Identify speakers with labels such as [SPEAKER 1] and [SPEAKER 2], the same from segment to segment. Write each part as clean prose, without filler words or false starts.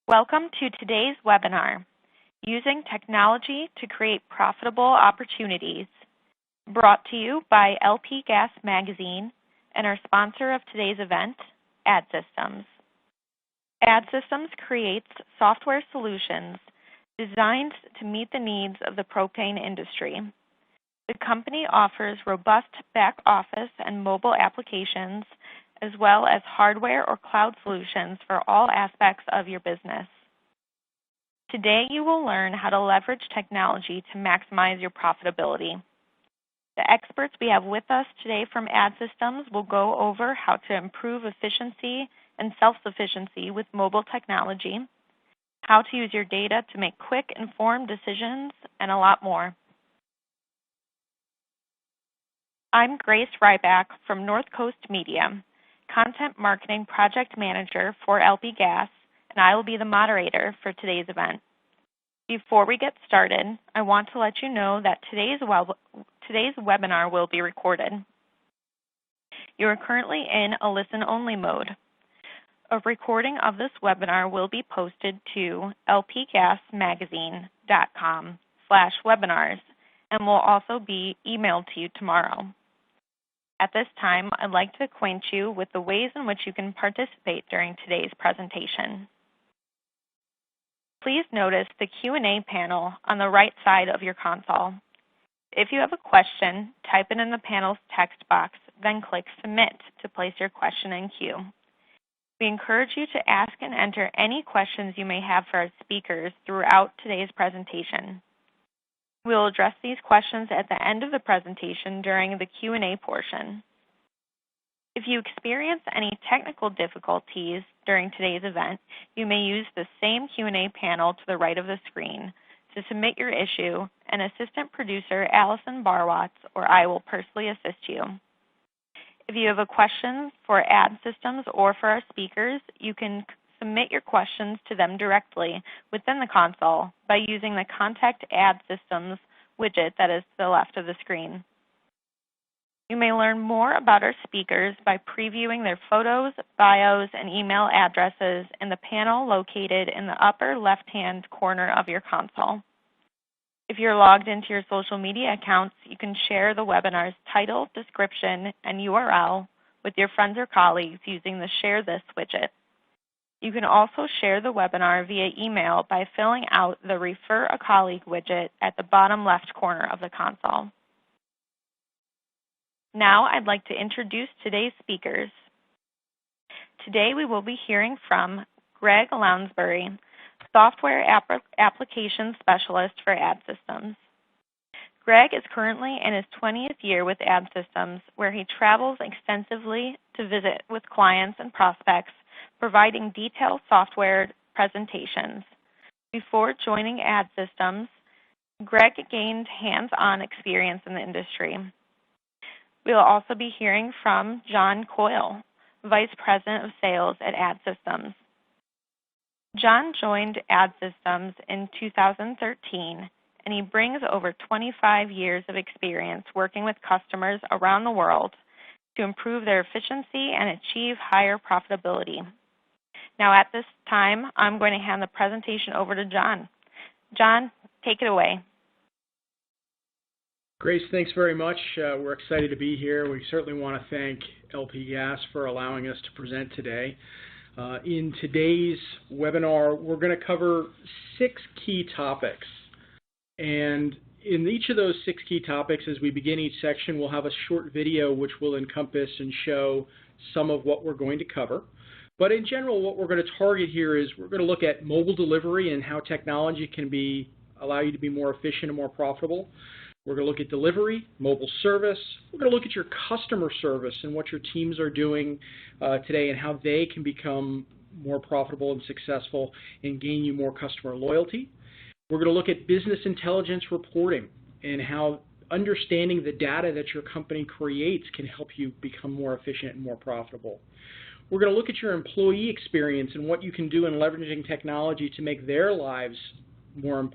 [SPEAKER 1] Welcome to today's webinar, Using Technology to Create Profitable Opportunities, brought to you by LP Gas Magazine and our sponsor of today's event, AdSystems. AdSystems creates software solutions designed to meet the needs of the propane industry. The company offers robust back office and mobile applications, as well as hardware or cloud solutions for all aspects of your business. Today, you will learn how to leverage technology to maximize your profitability. The experts we have with us today from AdSystems will go over how to improve efficiency and self-sufficiency with mobile technology, how to use your data to make quick, informed decisions, and a lot more. I'm Grace Ryback from North Coast Media, Content Marketing Project Manager for LP Gas, and I will be the moderator for today's event. Before we get started, I want to let you know that today's webinar will be recorded. You are currently in a listen-only mode. A recording of this webinar will be posted to lpgasmagazine.com/webinars and will also be emailed to you tomorrow. At this time, I'd like to acquaint you with the ways in which you can participate during today's presentation. Please notice the Q&A panel on the right side of your console. If you have a question, type it in the panel's text box, then click Submit to place your question in queue. We encourage you to ask and enter any questions you may have for our speakers throughout today's presentation. We will address these questions at the end of the presentation during the Q&A portion. If you experience any technical difficulties during today's event, you may use the same Q&A panel to the right of the screen to submit your issue, and assistant producer Allison Barwatz or I will personally assist you. If you have a question for AdSystems or for our speakers, you can submit your questions to them directly within the console by using the Contact AdSystems widget that is to the left of the screen. You may learn more about our speakers by previewing their photos, bios, and email addresses in the panel located in the upper left-hand corner of your console. If you're logged into your social media accounts, you can share the webinar's title, description, and URL with your friends or colleagues using the Share This widget. You can also share the webinar via email by filling out the Refer a Colleague widget at the bottom left corner of the console. Now I'd like to introduce today's speakers. Today we will be hearing from Gregg Lounsbury, Software Application Specialist for AdSystems. Gregg is currently in his 20th year with AdSystems, where he travels extensively to visit with clients and prospects, providing detailed software presentations. Before joining AdSystems, Gregg gained hands-on experience in the industry. We will also be hearing from John Coyle, Vice President of Sales at AdSystems. John joined AdSystems in 2013, and he brings over 25 years of experience working with customers around the world to improve their efficiency and achieve higher profitability. Now at this time, I'm going to hand the presentation over to John. John, take it away.
[SPEAKER 2] Grace, thanks very much. We're excited to be here. We certainly want to thank LP Gas for allowing us to present today. In today's webinar, we're going to cover 6 key topics. And in each of those 6 key topics, as we begin each section, we'll have a short video which will encompass and show some of what we're going to cover. But in general, what we're going to target here is we're going to look at mobile delivery and how technology can allow you to be more efficient and more profitable. We're going to look at delivery, mobile service. We're going to look at your customer service and what your teams are doing today and how they can become more profitable and successful and gain you more customer loyalty. We're going to look at business intelligence reporting and how understanding the data that your company creates can help you become more efficient and more profitable. We're going to look at your employee experience and what you can do in leveraging technology to make their lives more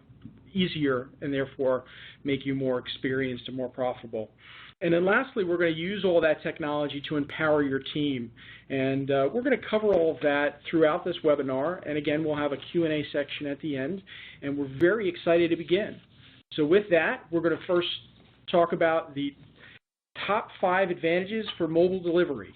[SPEAKER 2] easier and therefore make you more experienced and more profitable. And then lastly, we're going to use all that technology to empower your team. And we're going to cover all of that throughout this webinar. And again, we'll have a Q&A section at the end. And we're very excited to begin. So with that, we're going to first talk about the top 5 advantages for mobile delivery.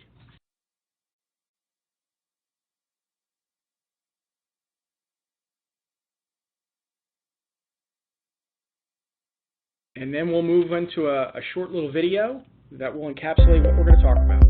[SPEAKER 2] And then we'll move into a short little video that will encapsulate what we're going to talk about.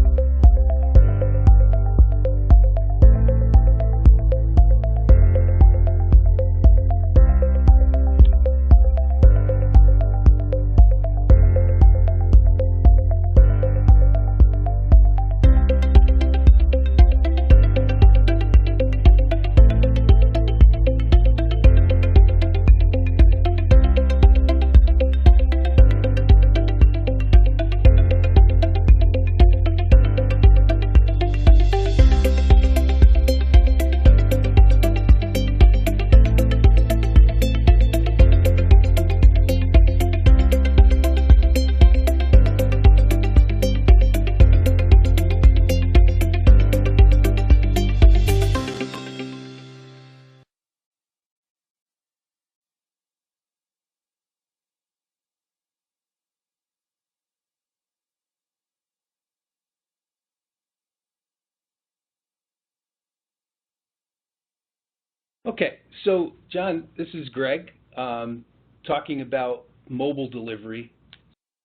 [SPEAKER 3] Okay, so John, this is Gregg talking about mobile delivery.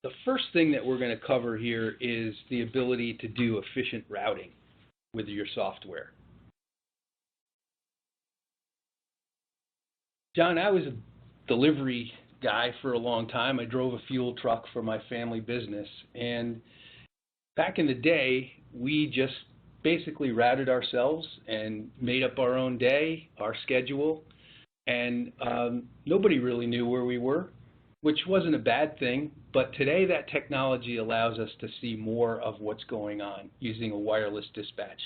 [SPEAKER 3] The first thing that we're going to cover here is the ability to do efficient routing with your software. John, I was a delivery guy for a long time. I drove a fuel truck for my family business, and back in the day, we just basically routed ourselves and made up our own day, our schedule, and nobody really knew where we were, which wasn't a bad thing. But today that technology allows us to see more of what's going on using a wireless dispatch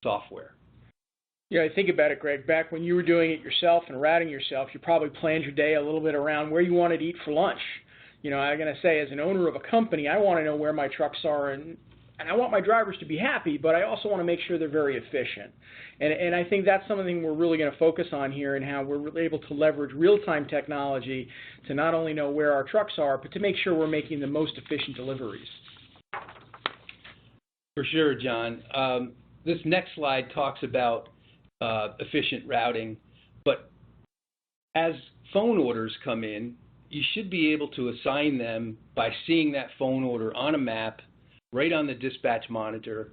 [SPEAKER 3] software.
[SPEAKER 2] Yeah, think about it, Greg. Back when you were doing it yourself and routing yourself, you probably planned your day a little bit around where you wanted to eat for lunch. You know, I'm going to say, as an owner of a company, I want to know where my trucks are, and I want my drivers to be happy, but I also want to make sure they're very efficient. And I think that's something we're really going to focus on here, and how we're able to leverage real-time technology to not only know where our trucks are, but to make sure we're making the most efficient deliveries.
[SPEAKER 3] For sure, John. This next slide talks about efficient routing, but as phone orders come in, you should be able to assign them by seeing that phone order on a map, right on the dispatch monitor,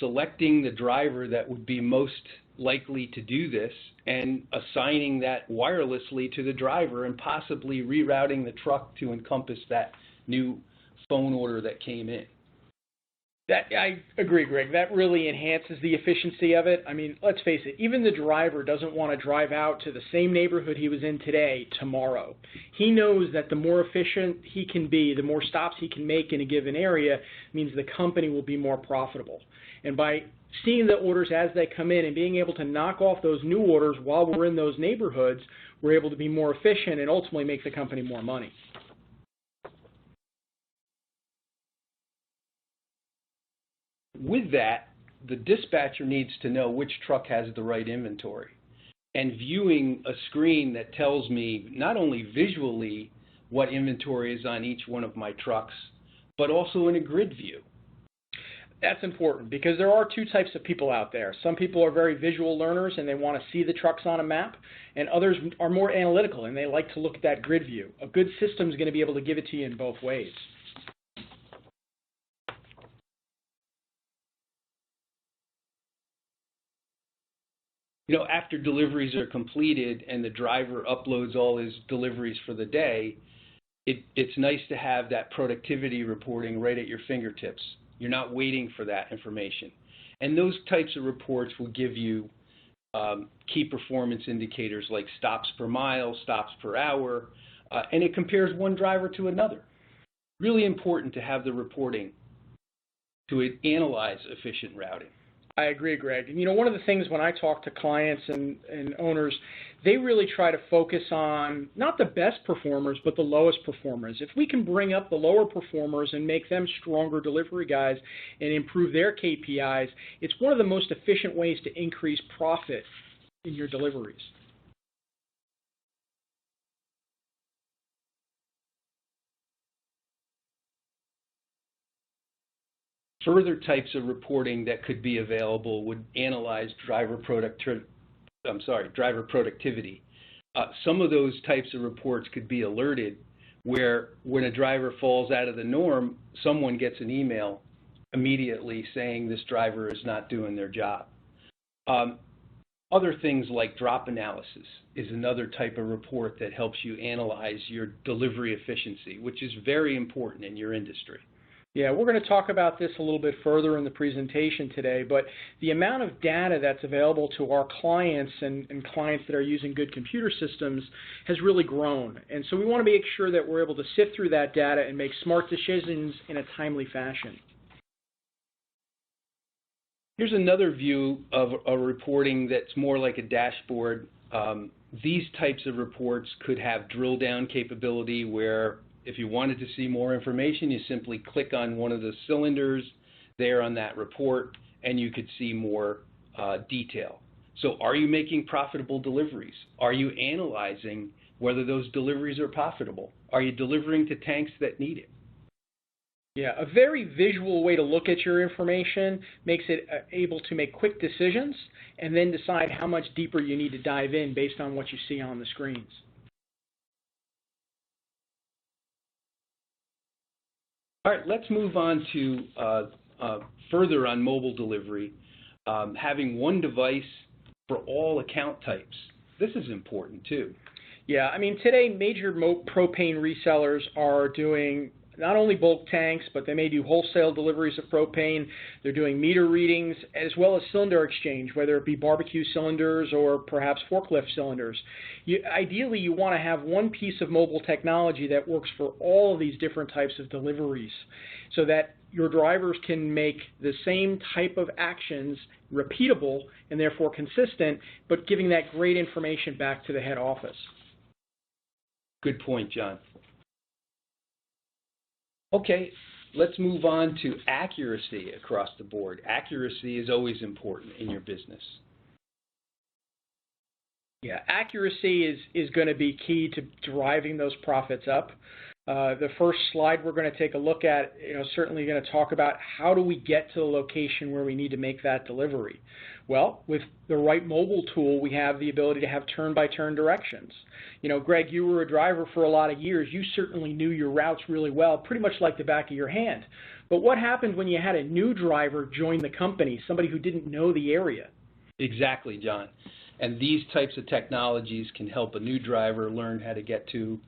[SPEAKER 3] selecting the driver that would be most likely to do this, and assigning that wirelessly to the driver, and possibly rerouting the truck to encompass that new phone order that came in.
[SPEAKER 2] I agree, Greg. That really enhances the efficiency of it. I mean, let's face it, even the driver doesn't want to drive out to the same neighborhood he was in today, tomorrow. He knows that the more efficient he can be, the more stops he can make in a given area, means the company will be more profitable. And by seeing the orders as they come in and being able to knock off those new orders while we're in those neighborhoods, we're able to be more efficient and ultimately make the company more money.
[SPEAKER 3] With that, the dispatcher needs to know which truck has the right inventory. And viewing a screen that tells me not only visually what inventory is on each one of my trucks, but also in a grid view.
[SPEAKER 2] That's important, because there are two types of people out there. Some people are very visual learners and they want to see the trucks on a map, and others are more analytical and they like to look at that grid view. A good system is going to be able to give it to you in both ways.
[SPEAKER 3] You know, after deliveries are completed and the driver uploads all his deliveries for the day, it's nice to have that productivity reporting right at your fingertips. You're not waiting for that information. And those types of reports will give you key performance indicators like stops per mile, stops per hour, and it compares one driver to another. Really important to have the reporting to analyze efficient routing.
[SPEAKER 2] I agree, Greg. And one of the things when I talk to clients and owners, they really try to focus on not the best performers, but the lowest performers. If we can bring up the lower performers and make them stronger delivery guys and improve their KPIs, it's one of the most efficient ways to increase profit in your deliveries.
[SPEAKER 3] Further types of reporting that could be available would analyze driver productivity. Some of those types of reports could be alerted where when a driver falls out of the norm, someone gets an email immediately saying this driver is not doing their job. Other things like drop analysis is another type of report that helps you analyze your delivery efficiency, which is very important in your industry.
[SPEAKER 2] Yeah, we're going to talk about this a little bit further in the presentation today, but the amount of data that's available to our clients and clients that are using good computer systems has really grown. And so we want to make sure that we're able to sift through that data and make smart decisions in a timely fashion.
[SPEAKER 3] Here's another view of a reporting that's more like a dashboard. These types of reports could have drill down capability where if you wanted to see more information, you simply click on one of the cylinders there on that report and you could see more detail. So are you making profitable deliveries? Are you analyzing whether those deliveries are profitable? Are you delivering to tanks that need it?
[SPEAKER 2] Yeah, a very visual way to look at your information makes it able to make quick decisions and then decide how much deeper you need to dive in based on what you see on the screens.
[SPEAKER 3] All right, let's move on to further on mobile delivery. Having one device for all account types. This is important too.
[SPEAKER 2] Yeah, I mean today major propane resellers are doing not only bulk tanks, but they may do wholesale deliveries of propane. They're doing meter readings as well as cylinder exchange, whether it be barbecue cylinders or perhaps forklift cylinders. Ideally, you want to have one piece of mobile technology that works for all of these different types of deliveries so that your drivers can make the same type of actions repeatable and therefore consistent, but giving that great information back to the head office.
[SPEAKER 3] Good point, John. Okay, let's move on to accuracy across the board. Accuracy is always important in your business.
[SPEAKER 2] Yeah, accuracy is going to be key to driving those profits up. The first slide we're going to take a look at, certainly going to talk about how do we get to the location where we need to make that delivery. Well, with the right mobile tool, we have the ability to have turn-by-turn directions. Greg, you were a driver for a lot of years. You certainly knew your routes really well, pretty much like the back of your hand. But what happened when you had a new driver join the company, somebody who didn't know the area?
[SPEAKER 3] Exactly, John. And these types of technologies can help a new driver learn how to get to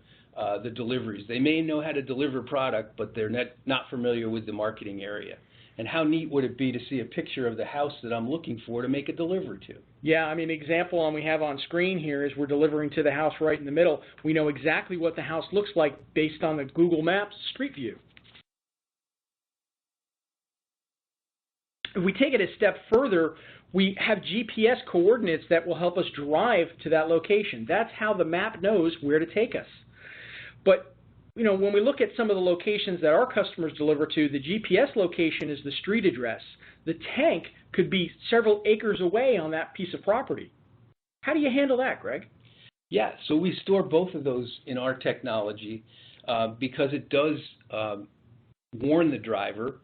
[SPEAKER 3] the deliveries. They may know how to deliver product, but they're not familiar with the marketing area. And how neat would it be to see a picture of the house that I'm looking for to make a delivery to?
[SPEAKER 2] Yeah, I mean, example we have on screen here is we're delivering to the house right in the middle. We know exactly what the house looks like based on the Google Maps Street View. If we take it a step further, we have GPS coordinates that will help us drive to that location. That's how the map knows where to take us. But when we look at some of the locations that our customers deliver to, the GPS location is the street address. The tank could be several acres away on that piece of property. How do you handle that, Greg?
[SPEAKER 3] Yeah, so we store both of those in our technology because it does warn the driver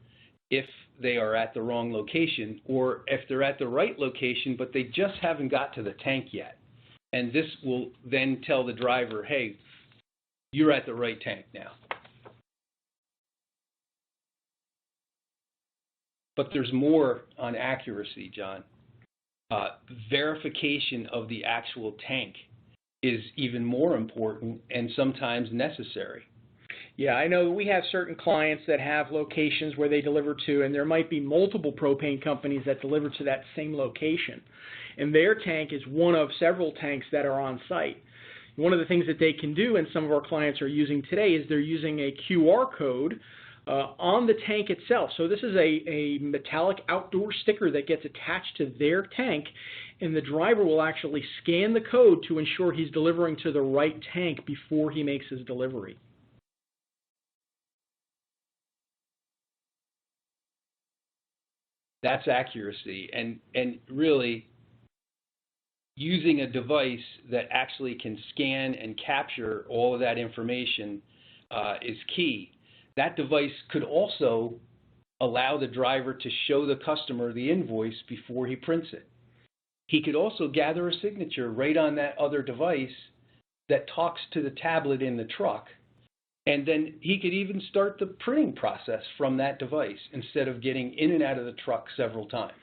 [SPEAKER 3] if they are at the wrong location or if they're at the right location but they just haven't got to the tank yet. And this will then tell the driver, hey, you're at the right tank now. But there's more on accuracy, John. Verification of the actual tank is even more important and sometimes necessary.
[SPEAKER 2] Yeah, I know we have certain clients that have locations where they deliver to, and there might be multiple propane companies that deliver to that same location. And their tank is one of several tanks that are on site. One of the things that they can do, and some of our clients are using today, is they're using a QR code on the tank itself. So this is a metallic outdoor sticker that gets attached to their tank, and the driver will actually scan the code to ensure he's delivering to the right tank before he makes his delivery.
[SPEAKER 3] That's accuracy, and really using a device that actually can scan and capture all of that information is key. That device could also allow the driver to show the customer the invoice before he prints it. He could also gather a signature right on that other device that talks to the tablet in the truck, and then he could even start the printing process from that device instead of getting in and out of the truck several times.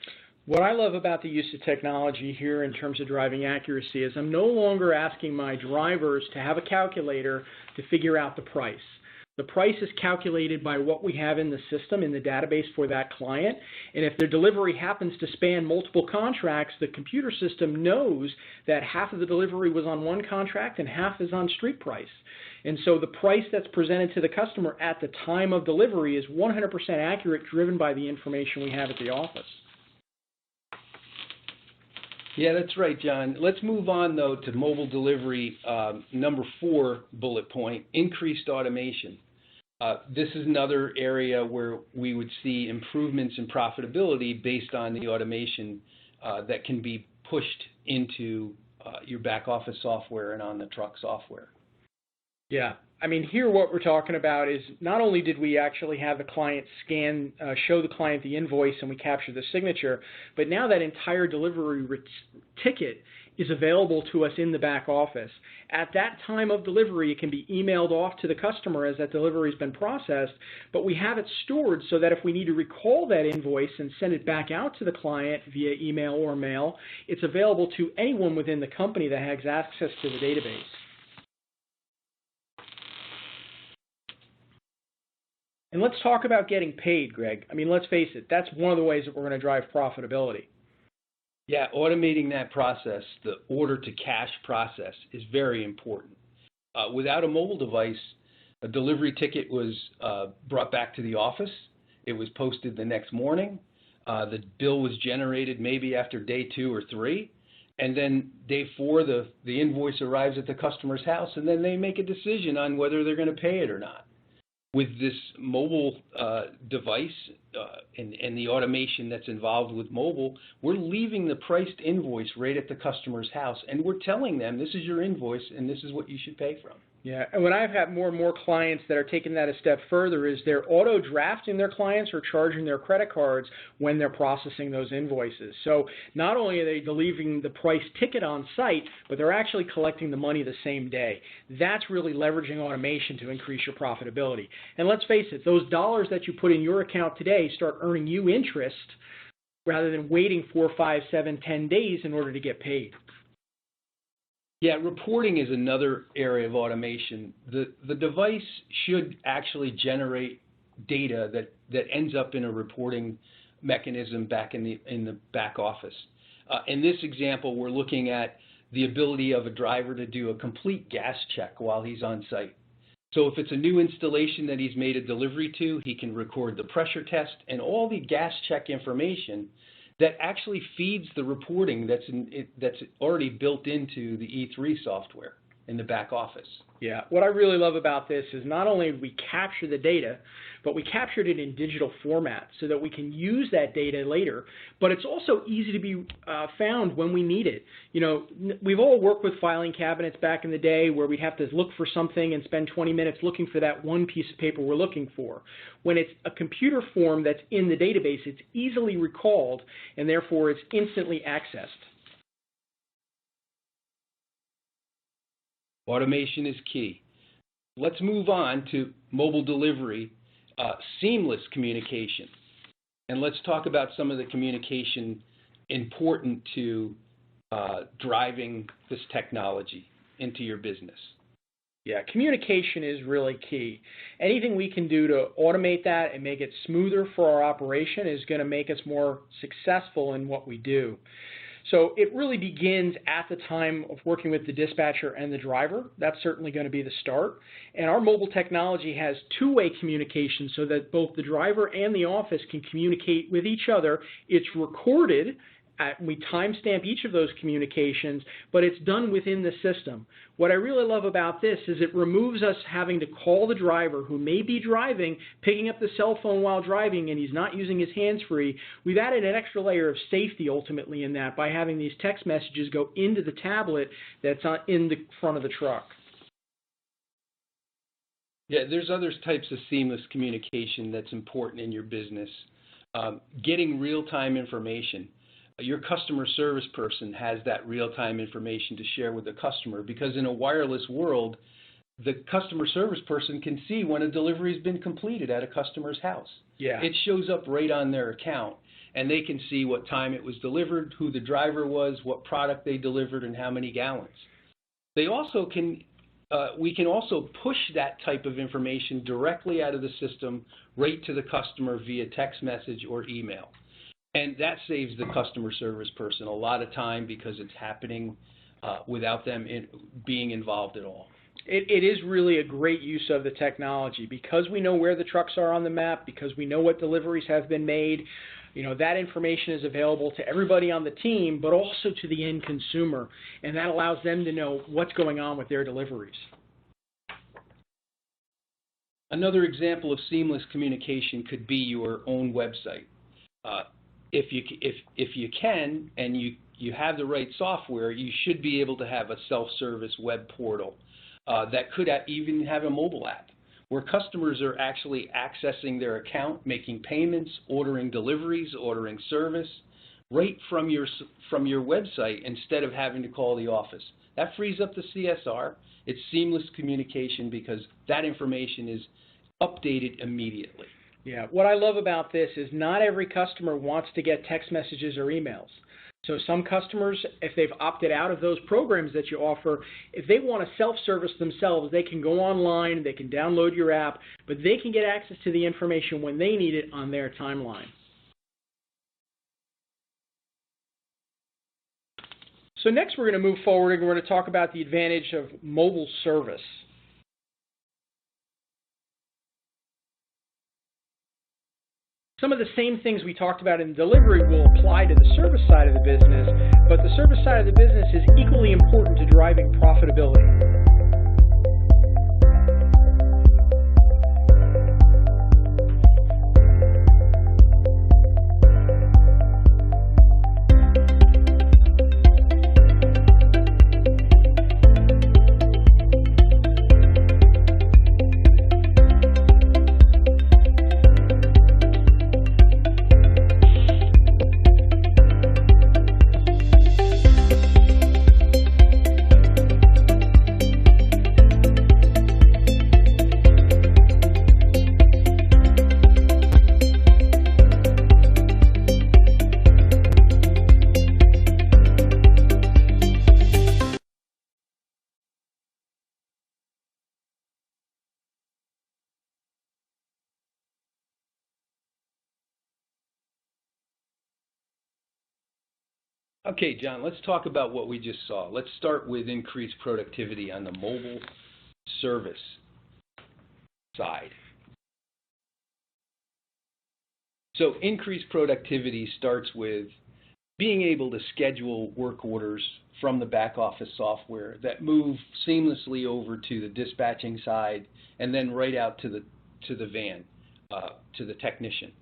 [SPEAKER 2] What I love about the use of technology here in terms of driving accuracy is I'm no longer asking my drivers to have a calculator to figure out the price. The price is calculated by what we have in the system, in the database for that client, and if their delivery happens to span multiple contracts, the computer system knows that half of the delivery was on one contract and half is on street price. And so the price that's presented to the customer at the time of delivery is 100% accurate, driven by the information we have at the office.
[SPEAKER 3] Yeah, that's right, John. Let's move on, though, to mobile delivery, number 4 bullet point, increased automation. This is another area where we would see improvements in profitability based on the automation that can be pushed into your back office software and on the truck software.
[SPEAKER 2] Yeah, I mean, here what we're talking about is not only did we actually have the client scan, show the client the invoice and we capture the signature, but now that entire delivery ticket is available to us in the back office. At that time of delivery, it can be emailed off to the customer as that delivery has been processed, but we have it stored so that if we need to recall that invoice and send it back out to the client via email or mail, it's available to anyone within the company that has access to the database. And let's talk about getting paid, Greg. I mean, let's face it, that's one of the ways that we're going to drive profitability.
[SPEAKER 3] Yeah, automating that process, the order-to-cash process, is very important. Without a mobile device, a delivery ticket was brought back to the office. It was posted the next morning. The bill was generated maybe after day 2 or 3. And then day 4, the invoice arrives at the customer's house, and then they make a decision on whether they're going to pay it or not. With this mobile device and the automation that's involved with mobile, we're leaving the priced invoice right at the customer's house, and we're telling them this is your invoice and this is what you should pay from.
[SPEAKER 2] Yeah, and what I've had more and more clients that are taking that a step further is they're auto-drafting their clients or charging their credit cards when they're processing those invoices. So not only are they delivering the price ticket on site, but they're actually collecting the money the same day. That's really leveraging automation to increase your profitability. And let's face it, those dollars that you put in your account today start earning you interest rather than waiting 4, 5, 7, 10 days in order to get paid.
[SPEAKER 3] Yeah, reporting is another area of automation. The device should actually generate data that ends up in a reporting mechanism back in the back office. In this example, we're looking at the ability of a driver to do a complete gas check while he's on site. So if it's a new installation that he's made a delivery to, he can record the pressure test and all the gas check information that actually feeds the reporting that's already built into the E3 software in the back office.
[SPEAKER 2] Yeah, what I really love about this is not only do we capture the data, but we captured it in digital format so that we can use that data later, but it's also easy to be found when we need it. You know, we've all worked with filing cabinets back in the day where we'd have to look for something and spend 20 minutes looking for that one piece of paper we're looking for. When it's a computer form that's in the database, it's easily recalled, and therefore it's instantly accessed.
[SPEAKER 3] Automation is key. Let's move on to mobile delivery, seamless communication. And let's talk about some of the communication important to driving this technology into your business.
[SPEAKER 2] Yeah, communication is really key. Anything we can do to automate that and make it smoother for our operation is going to make us more successful in what we do. So it really begins at the time of working with the dispatcher and the driver. That's certainly going to be the start. And our mobile technology has two-way communication so that both the driver and the office can communicate with each other. It's recorded. We timestamp each of those communications, but it's done within the system. What I really love about this is it removes us having to call the driver who may be driving, picking up the cell phone while driving, and he's not using his hands-free. We've added an extra layer of safety ultimately in that by having these text messages go into the tablet that's in the front of the truck.
[SPEAKER 3] Yeah, there's other types of seamless communication that's important in your business. Getting real-time information. Your customer service person has that real-time information to share with the customer, because in a wireless world, the customer service person can see when a delivery has been completed at a customer's house.
[SPEAKER 2] Yeah.
[SPEAKER 3] It shows up right on their account, and they can see what time it was delivered, who the driver was, what product they delivered, and how many gallons. They also can, we can also push that type of information directly out of the system right to the customer via text message or email. And that saves the customer service person a lot of time because it's happening without them being involved at all.
[SPEAKER 2] It is really a great use of the technology because we know where the trucks are on the map, because we know what deliveries have been made. You know, that information is available to everybody on the team, but also to the end consumer, and that allows them to know what's going on with their deliveries.
[SPEAKER 3] Another example of seamless communication could be your own website. If you can and you have the right software, you should be able to have a self-service web portal that could even have a mobile app where customers are actually accessing their account, making payments, ordering deliveries, ordering service right from your website instead of having to call the office. That frees up the CSR. It's seamless communication because that information is updated immediately.
[SPEAKER 2] Yeah, what I love about this is not every customer wants to get text messages or emails. So some customers, if they've opted out of those programs that you offer, if they want to self-service themselves, they can go online, they can download your app, but they can get access to the information when they need it on their timeline. So next we're going to move forward and we're going to talk about the advantage of mobile service. Some of the same things we talked about in delivery will apply to the service side of the business, but the service side of the business is equally important to driving profitability.
[SPEAKER 3] Okay, John, let's talk about what we just saw. Let's start with increased productivity on the mobile service side. So increased productivity starts with being able to schedule work orders from the back office software that move seamlessly over to the dispatching side and then right out to the van, to the technician.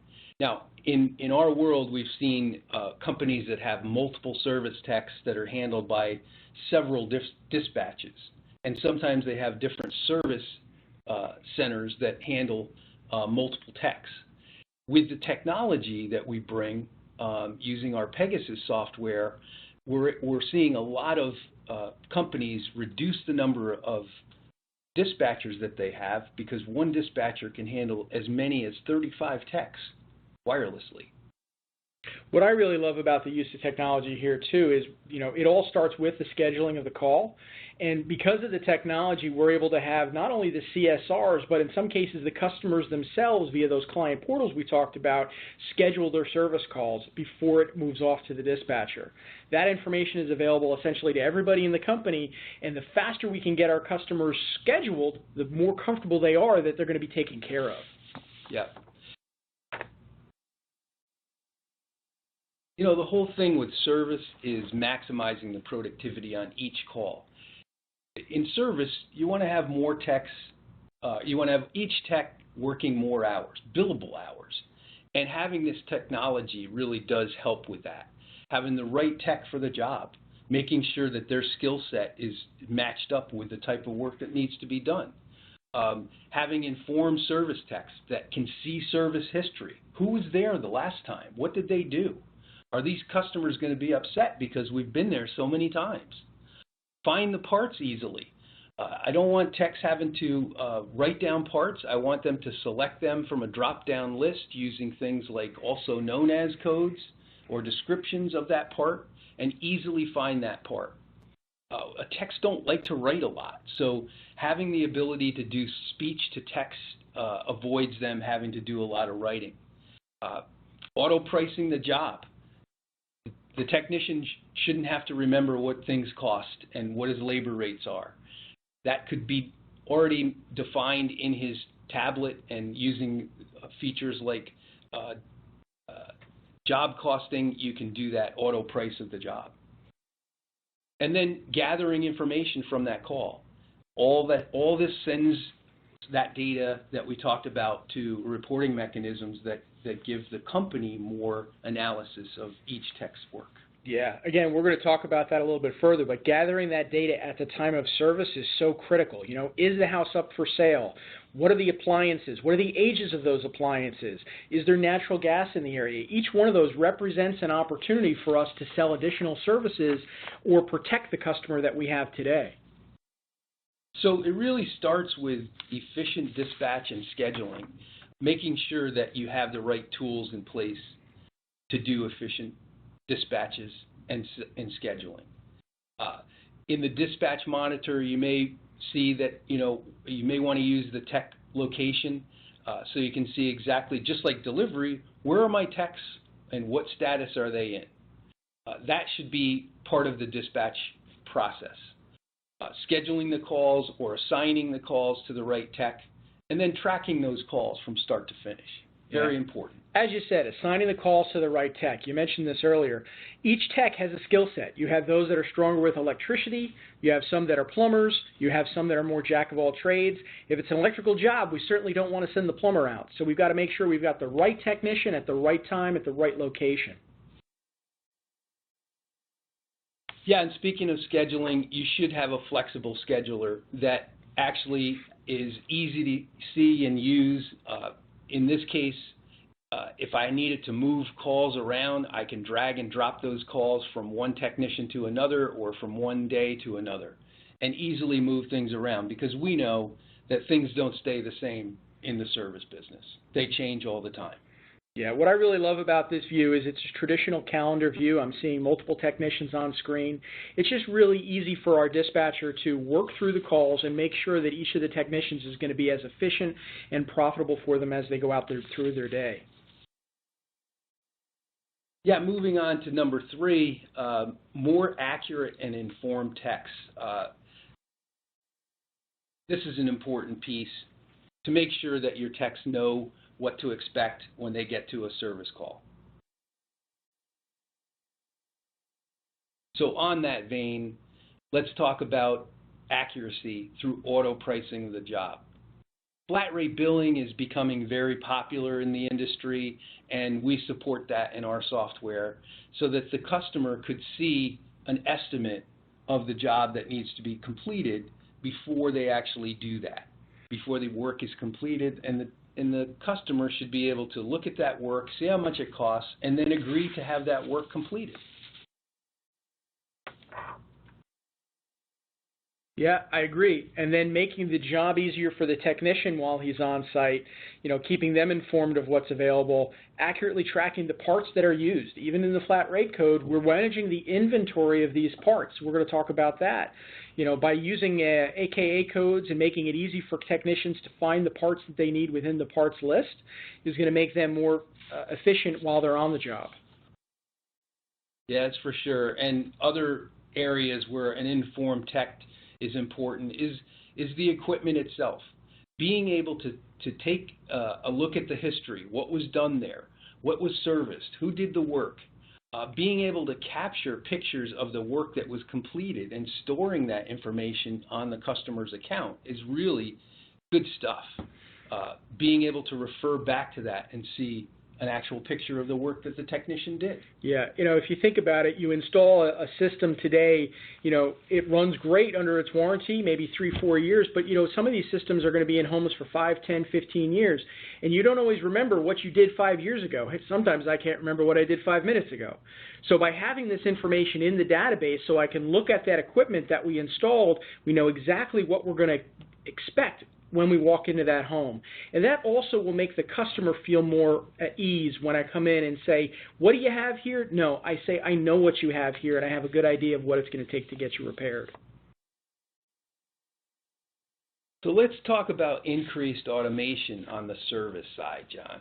[SPEAKER 3] Now, in our world, we've seen companies that have multiple service techs that are handled by several dispatches, and sometimes they have different service centers that handle multiple techs. With the technology that we bring using our Pegasus software, we're seeing a lot of companies reduce the number of dispatchers that they have because one dispatcher can handle as many as 35 techs wirelessly.
[SPEAKER 2] What I really love about the use of technology here too is, it all starts with the scheduling of the call. And because of the technology, we're able to have not only the CSRs, but in some cases the customers themselves via those client portals we talked about schedule their service calls before it moves off to the dispatcher. That information is available essentially to everybody in the company, and the faster we can get our customers scheduled, the more comfortable they are that they're going to be taken care of.
[SPEAKER 3] Yeah. The whole thing with service is maximizing the productivity on each call. In service, you want to have more techs, you want to have each tech working more hours, billable hours. And having this technology really does help with that. Having the right tech for the job, making sure that their skill set is matched up with the type of work that needs to be done. Having informed service techs that can see service history. Who was there the last time? What did they do? Are these customers going to be upset because we've been there so many times? Find the parts easily. I don't want techs having to write down parts. I want them to select them from a drop-down list using things like also known as codes or descriptions of that part and easily find that part. Techs don't like to write a lot, so having the ability to do speech to text avoids them having to do a lot of writing. Auto-pricing the job. The technician shouldn't have to remember what things cost and what his labor rates are. That could be already defined in his tablet, and using features like job costing, you can do that auto price of the job. And then gathering information from that call. All this sends that data that we talked about to reporting mechanisms that give the company more analysis of each tech's work.
[SPEAKER 2] Yeah, again, we're going to talk about that a little bit further, but gathering that data at the time of service is so critical. Is the house up for sale? What are the appliances? What are the ages of those appliances? Is there natural gas in the area? Each one of those represents an opportunity for us to sell additional services or protect the customer that we have today.
[SPEAKER 3] So it really starts with efficient dispatch and scheduling, making sure that you have the right tools in place to do efficient dispatches and scheduling. In the dispatch monitor, you may see that you may want to use the tech location so you can see exactly, just like delivery, where are my techs and what status are they in. That should be part of the dispatch process. Scheduling the calls or assigning the calls to the right tech, and then tracking those calls from start to finish. Very important.
[SPEAKER 2] As you said, assigning the calls to the right tech. You mentioned this earlier. Each tech has a skill set. You have those that are stronger with electricity. You have some that are plumbers. You have some that are more jack of all trades. If it's an electrical job, we certainly don't want to send the plumber out. So we've got to make sure we've got the right technician at the right time at the right location.
[SPEAKER 3] Yeah, and speaking of scheduling, you should have a flexible scheduler that actually is easy to see and use. In this case, if I needed to move calls around, I can drag and drop those calls from one technician to another or from one day to another and easily move things around, because we know that things don't stay the same in the service business. They change all the time.
[SPEAKER 2] Yeah, what I really love about this view is it's a traditional calendar view. I'm seeing multiple technicians on screen. It's just really easy for our dispatcher to work through the calls and make sure that each of the technicians is going to be as efficient and profitable for them as they go out there through their day.
[SPEAKER 3] Yeah, moving on to number 3, more accurate and informed techs. This is an important piece to make sure that your techs know what to expect when they get to a service call. So on that vein, let's talk about accuracy through auto pricing of the job. Flat rate billing is becoming very popular in the industry, and we support that in our software so that the customer could see an estimate of the job that needs to be completed before they actually do that, before the work is completed, and the customer should be able to look at that work, see how much it costs, and then agree to have that work completed.
[SPEAKER 2] Yeah, I agree. And then making the job easier for the technician while he's on site, keeping them informed of what's available, accurately tracking the parts that are used. Even in the flat rate code, we're managing the inventory of these parts. We're going to talk about that. By using AKA codes and making it easy for technicians to find the parts that they need within the parts list is going to make them more efficient while they're on the job.
[SPEAKER 3] Yeah, that's for sure. And other areas where an informed tech is important is the equipment itself. Being able to take a look at the history, what was done there, what was serviced, who did the work, being able to capture pictures of the work that was completed and storing that information on the customer's account is really good stuff. Being able to refer back to that and see an actual picture of the work that the technician did.
[SPEAKER 2] Yeah, if you think about it, you install a system today, it runs great under its warranty, maybe 3-4 years, but some of these systems are going to be in homes for 5, 10, 15 years, and you don't always remember what you did 5 years ago. Sometimes I can't remember what I did 5 minutes ago. So by having this information in the database so I can look at that equipment that we installed, we know exactly what we're going to expect when we walk into that home. And that also will make the customer feel more at ease when I come in and say, what do you have here? No, I say, I know what you have here and I have a good idea of what it's going to take to get you repaired.
[SPEAKER 3] So let's talk about increased automation on the service side, John.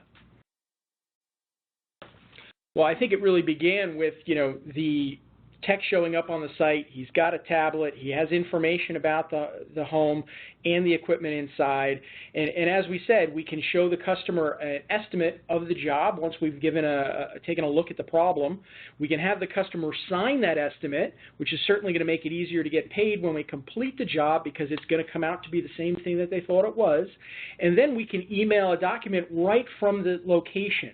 [SPEAKER 2] Well, I think it really began with, the tech showing up on the site. He's got a tablet. He has information about the home and the equipment inside. And as we said, we can show the customer an estimate of the job once we've taken a look at the problem. We can have the customer sign that estimate, which is certainly going to make it easier to get paid when we complete the job because it's going to come out to be the same thing that they thought it was. And then we can email a document right from the location.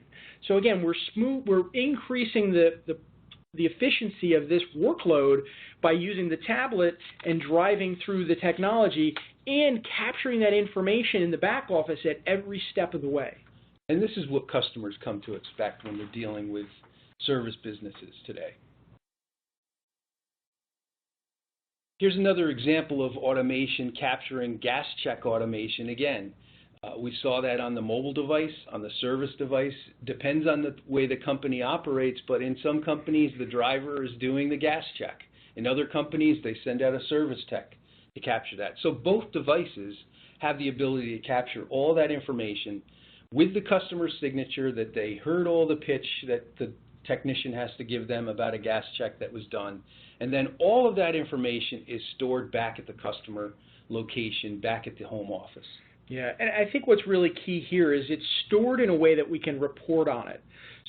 [SPEAKER 2] So again, we're increasing the efficiency of this workload by using the tablet and driving through the technology and capturing that information in the back office at every step of the way.
[SPEAKER 3] And this is what customers come to expect when they're dealing with service businesses today. Here's another example of automation capturing gas check automation again. We saw that on the mobile device, on the service device. Depends on the way the company operates, but in some companies, the driver is doing the gas check. In other companies, they send out a service tech to capture that. So both devices have the ability to capture all that information with the customer's signature that they heard all the pitch that the technician has to give them about a gas check that was done. And then all of that information is stored back at the customer location, back at the home office.
[SPEAKER 2] Yeah, and I think what's really key here is it's stored in a way that we can report on it.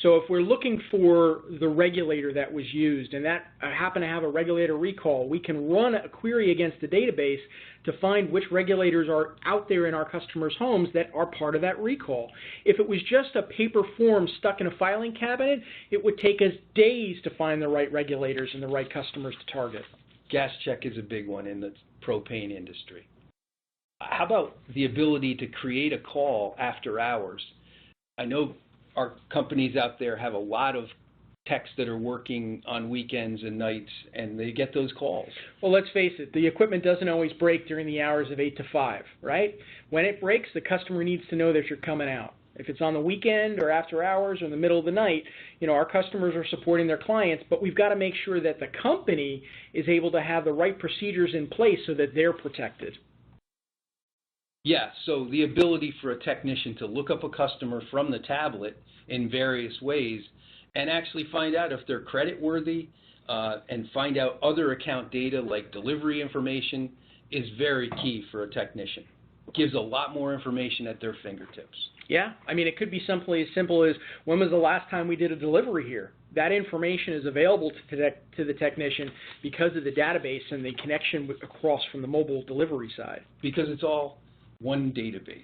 [SPEAKER 2] So if we're looking for the regulator that was used and that happen to have a regulator recall, we can run a query against the database to find which regulators are out there in our customers' homes that are part of that recall. If it was just a paper form stuck in a filing cabinet, it would take us days to find the right regulators and the right customers to target.
[SPEAKER 3] Gas check is a big one in the propane industry. How about the ability to create a call after hours? I know our companies out there have a lot of techs that are working on weekends and nights, and they get those calls.
[SPEAKER 2] Well, let's face it, the equipment doesn't always break during the hours of 8 to 5, right? When it breaks, the customer needs to know that you're coming out. If it's on the weekend or after hours or in the middle of the night, our customers are supporting their clients, but we've got to make sure that the company is able to have the right procedures in place so that they're protected.
[SPEAKER 3] Yeah, so the ability for a technician to look up a customer from the tablet in various ways and actually find out if they're creditworthy and find out other account data like delivery information is very key for a technician. It gives a lot more information at their fingertips.
[SPEAKER 2] Yeah, I mean, it could be simply as simple as when was the last time we did a delivery here? That information is available to the technician because of the database and the connection across from the mobile delivery side.
[SPEAKER 3] Because it's all one database.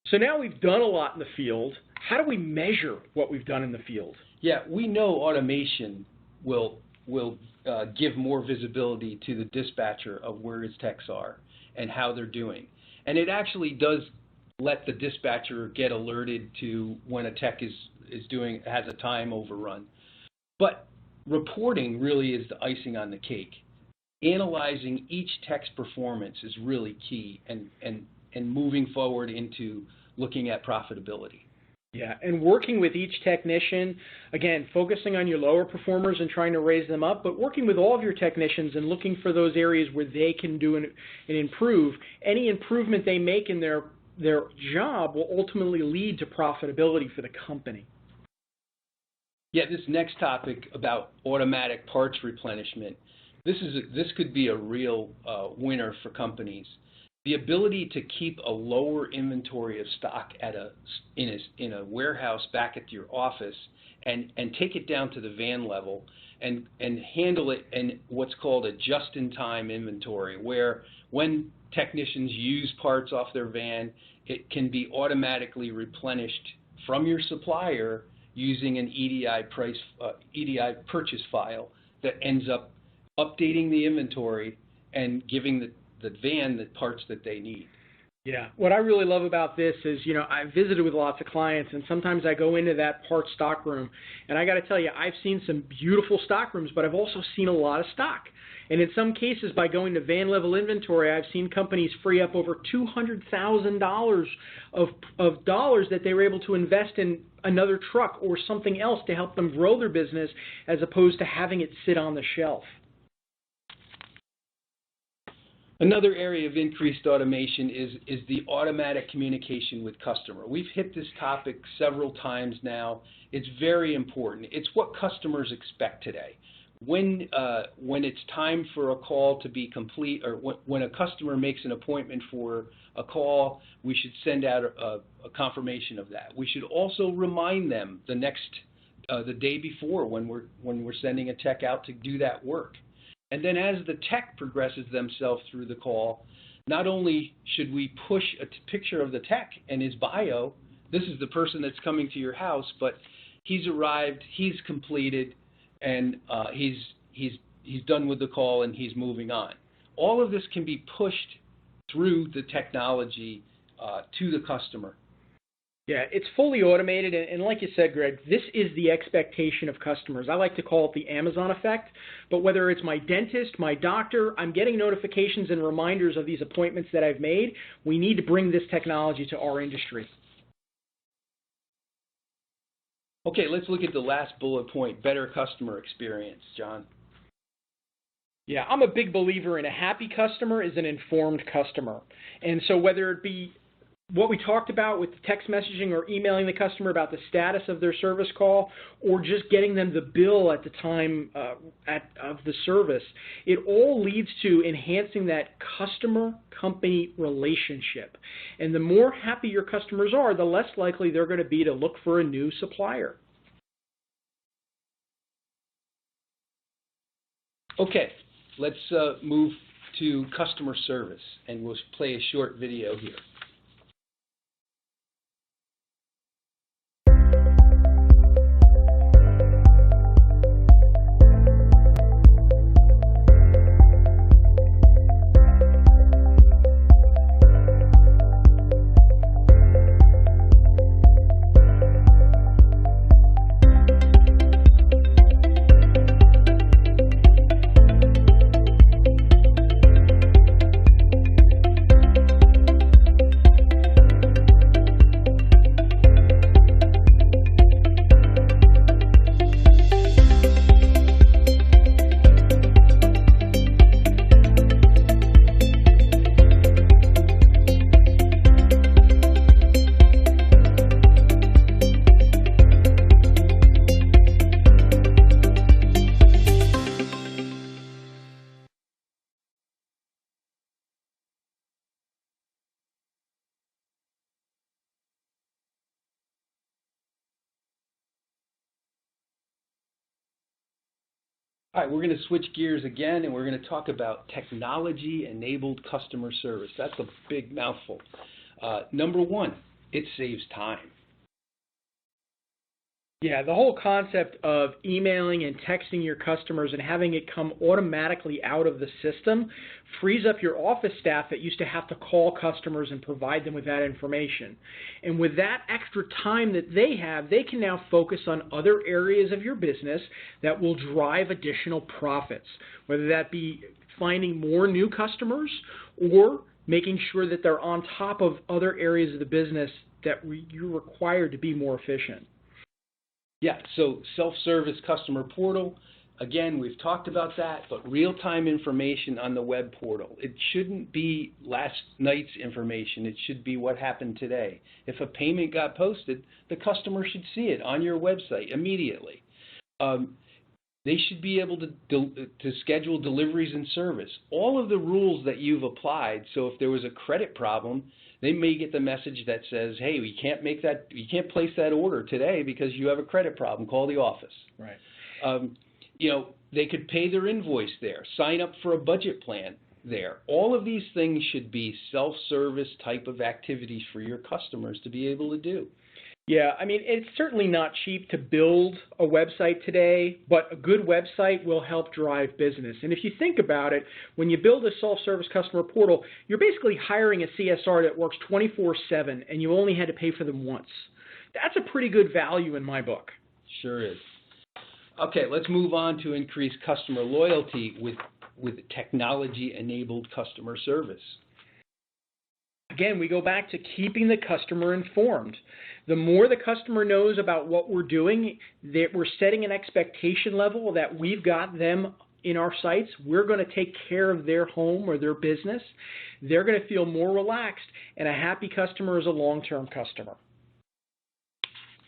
[SPEAKER 2] So now we've done a lot in the field. How do we measure what we've done in the field?
[SPEAKER 3] Yeah, we know automation will give more visibility to the dispatcher of where his techs are and how they're doing. And it actually does let the dispatcher get alerted to when a tech has a time overrun. But reporting really is the icing on the cake. analyzing each tech's performance is really key, and moving forward into looking at profitability.
[SPEAKER 2] Yeah, and working with each technician, again, focusing on your lower performers and trying to raise them up, but working with all of your technicians and looking for those areas where they can do and improve. Any improvement they make in their job will ultimately lead to profitability for the company.
[SPEAKER 3] Yeah, this next topic about automatic parts replenishment, this could be a real winner for companies. The ability to keep a lower inventory of stock in a warehouse back at your office and take it down to the van level and handle it in what's called a just-in-time inventory, where when technicians use parts off their van, it can be automatically replenished from your supplier using an EDI purchase file that ends up updating the inventory and giving the van the parts that they need.
[SPEAKER 2] Yeah, what I really love about this is, I've visited with lots of clients, and sometimes I go into that parts stock room, and I got to tell you, I've seen some beautiful stock rooms, but I've also seen a lot of stock. And in some cases, by going to van level inventory, I've seen companies free up over $200,000 of dollars that they were able to invest in another truck or something else to help them grow their business, as opposed to having it sit on the shelf.
[SPEAKER 3] Another area of increased automation is the automatic communication with customer. We've hit this topic several times now. It's very important. It's what customers expect today. When it's time for a call to be complete, or when a customer makes an appointment for a call, we should send out a confirmation of that. We should also remind them the day before when we're sending a tech out to do that work. And then as the tech progresses themselves through the call, not only should we push a picture of the tech and his bio, this is the person that's coming to your house, but he's arrived, he's completed, and he's done with the call and he's moving on. All of this can be pushed through the technology to the customer.
[SPEAKER 2] Yeah, it's fully automated, and like you said, Greg, this is the expectation of customers. I like to call it the Amazon effect, but whether it's my dentist, my doctor, I'm getting notifications and reminders of these appointments that I've made. We need to bring this technology to our industry.
[SPEAKER 3] Okay, let's look at the last bullet point, better customer experience, John.
[SPEAKER 2] Yeah, I'm a big believer in a happy customer is an informed customer. And so whether it be what we talked about with text messaging or emailing the customer about the status of their service call, or just getting them the bill at the time of the service, it all leads to enhancing that customer-company relationship. And the more happy your customers are, the less likely they're going to be to look for a new supplier.
[SPEAKER 3] Okay, let's move to customer service, and we'll play a short video here. All right, we're going to switch gears again, and we're going to talk about technology-enabled customer service. That's a big mouthful. Number one, it saves time.
[SPEAKER 2] Yeah, the whole concept of emailing and texting your customers and having it come automatically out of the system frees up your office staff that used to have to call customers and provide them with that information. And with that extra time that they have, they can now focus on other areas of your business that will drive additional profits, whether that be finding more new customers or making sure that they're on top of other areas of the business that you're required to be more efficient.
[SPEAKER 3] Yeah, so self-service customer portal, again, we've talked about that, but real-time information on the web portal. It shouldn't be last night's information. It should be what happened today. If a payment got posted, the customer should see it on your website immediately. They should be able to schedule deliveries and service. All of the rules that you've applied, so if there was a credit problem, they may get the message that says, hey, we can't place that order today because you have a credit problem. Call the office.
[SPEAKER 2] Right.
[SPEAKER 3] They could pay their invoice there, sign up for a budget plan there. All of these things should be self-service type of activities for your customers to be able to do.
[SPEAKER 2] Yeah, I mean, it's certainly not cheap to build a website today, but a good website will help drive business. And if you think about it, when you build a self-service customer portal, you're basically hiring a CSR that works 24/7, and you only had to pay for them once. That's a pretty good value in my book.
[SPEAKER 3] Sure is. Okay, let's move on to increase customer loyalty with technology-enabled customer service.
[SPEAKER 2] Again, we go back to keeping the customer informed. The more the customer knows about what we're doing, that we're setting an expectation level that we've got them in our sites, we're going to take care of their home or their business. They're going to feel more relaxed, and a happy customer is a long-term customer.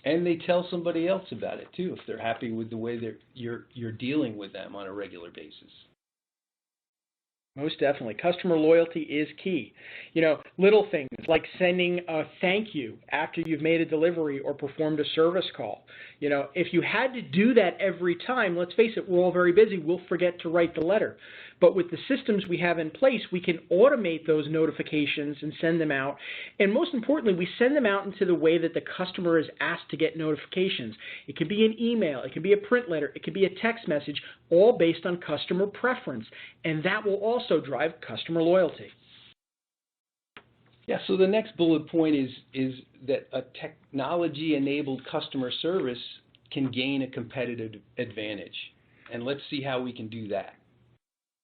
[SPEAKER 3] And they tell somebody else about it too, if they're happy with the way that you're dealing with them on a regular basis.
[SPEAKER 2] Most definitely. Customer loyalty is key. Little things like sending a thank you after you've made a delivery or performed a service call. If you had to do that every time, let's face it, we're all very busy. We'll forget to write the letter. But with the systems we have in place, we can automate those notifications and send them out. And most importantly, we send them out into the way that the customer is asked to get notifications. It can be an email, it can be a print letter, it can be a text message, all based on customer preference. And that will also drive customer loyalty.
[SPEAKER 3] Yeah, so the next bullet point is that a technology-enabled customer service can gain a competitive advantage. And let's see how we can do that.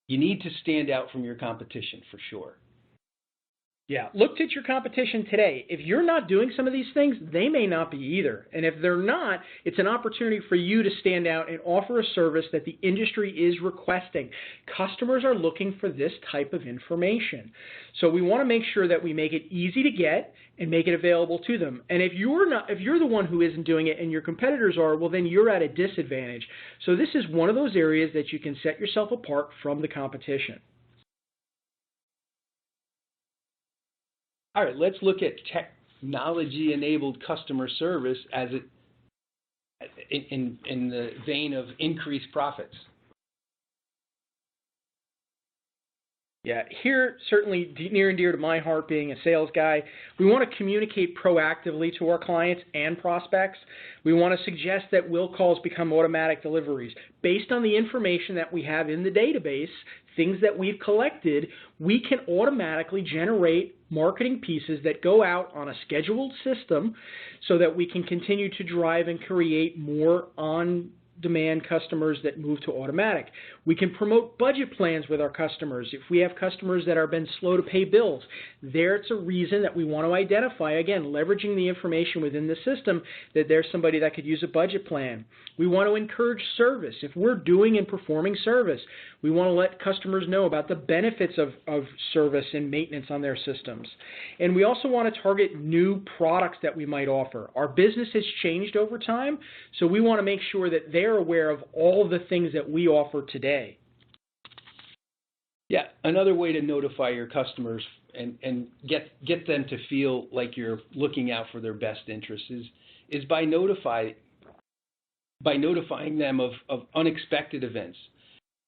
[SPEAKER 3] You need to stand out from your competition for sure. Yeah,
[SPEAKER 2] look at your competition today. If you're not doing some of these things, they may not be either. And if they're not, it's an opportunity for you to stand out and offer a service that the industry is requesting. Customers are looking for this type of information. So we want to make sure that we make it easy to get and make it available to them. And if you're the one who isn't doing it and your competitors are, well, then you're at a disadvantage. So this is one of those areas that you can set yourself apart from the competition.
[SPEAKER 3] All right, let's look at technology-enabled customer service as in the vein of increased profits.
[SPEAKER 2] Yeah, here, certainly near and dear to my heart, being a sales guy, we want to communicate proactively to our clients and prospects. We want to suggest that will calls become automatic deliveries. Based on the information that we have in the database, things that we've collected, we can automatically generate marketing pieces that go out on a scheduled system so that we can continue to drive and create more on-demand customers that move to automatic. We can promote budget plans with our customers. If we have customers that have been slow to pay bills, there's a reason that we want to identify, again, leveraging the information within the system, that there's somebody that could use a budget plan. We want to encourage service. If we're doing and performing service, we want to let customers know about the benefits of service and maintenance on their systems. And we also want to target new products that we might offer. Our business has changed over time, so we want to make sure that they're aware of all the things that we offer today.
[SPEAKER 3] Yeah, another way to notify your customers and get them to feel like you're looking out for their best interests is by notifying them of unexpected events.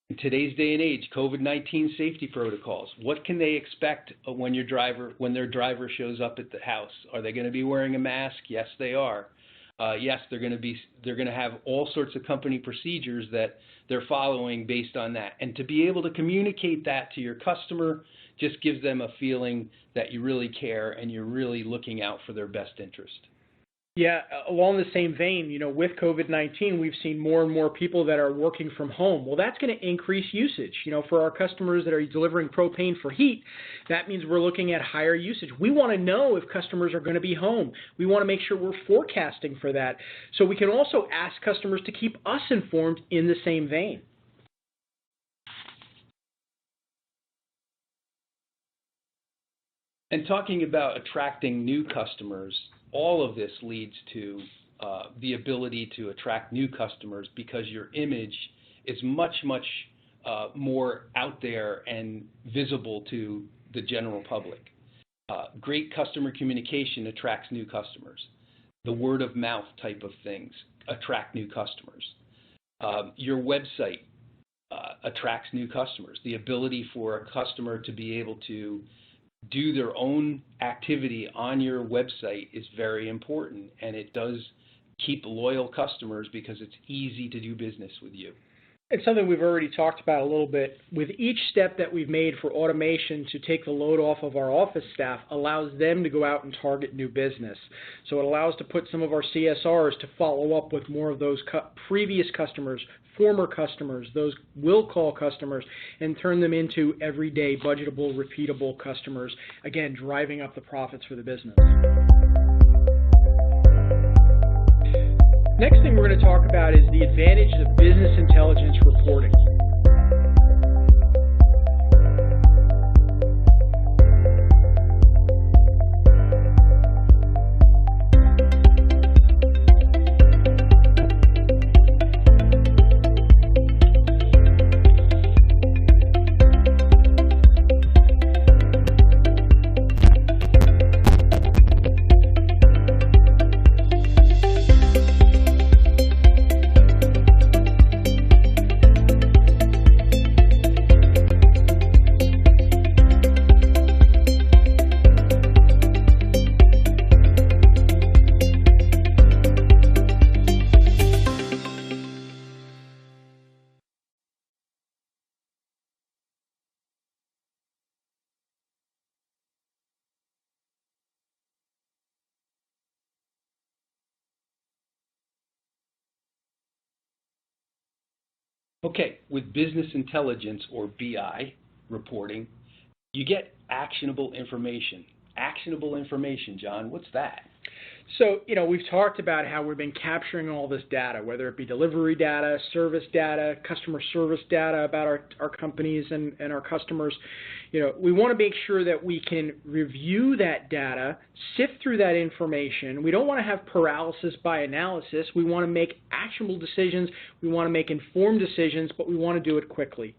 [SPEAKER 3] In today's day and age, COVID-19 safety protocols. What can they expect when their driver shows up at the house? Are they going to be wearing a mask? Yes, they are. Yes, they're going to have all sorts of company procedures that they're following based on that. And to be able to communicate that to your customer just gives them a feeling that you really care and you're really looking out for their best interest.
[SPEAKER 2] Yeah, along the same vein, with COVID-19, we've seen more and more people that are working from home. Well, that's going to increase usage. For our customers that are delivering propane for heat, that means we're looking at higher usage. We want to know if customers are going to be home. We want to make sure we're forecasting for that. So we can also ask customers to keep us informed in the same vein.
[SPEAKER 3] And talking about attracting new customers, all of this leads to the ability to attract new customers because your image is much, much more out there and visible to the general public. Great customer communication attracts new customers. The word of mouth type of things attract new customers. Your website attracts new customers. The ability for a customer to be able to do their own activity on your website is very important, and it does keep loyal customers because it's easy to do business with you.
[SPEAKER 2] It's something we've already talked about a little bit. With each step that we've made for automation to take the load off of our office staff allows them to go out and target new business. So it allows to put some of our CSRs to follow up with more of those previous customers, former customers, those will call customers, and turn them into everyday budgetable, repeatable customers, again, driving up the profits for the business. Next thing we're going to talk about is the advantage of business intelligence reporting.
[SPEAKER 3] Okay, with business intelligence or BI reporting, you get actionable information. Actionable information, John, what's that?
[SPEAKER 2] So, we've talked about how we've been capturing all this data, whether it be delivery data, service data, customer service data about our companies and our customers. We want to make sure that we can review that data, sift through that information. We don't want to have paralysis by analysis. We want to make actionable decisions. We want to make informed decisions, but we want to do it quickly.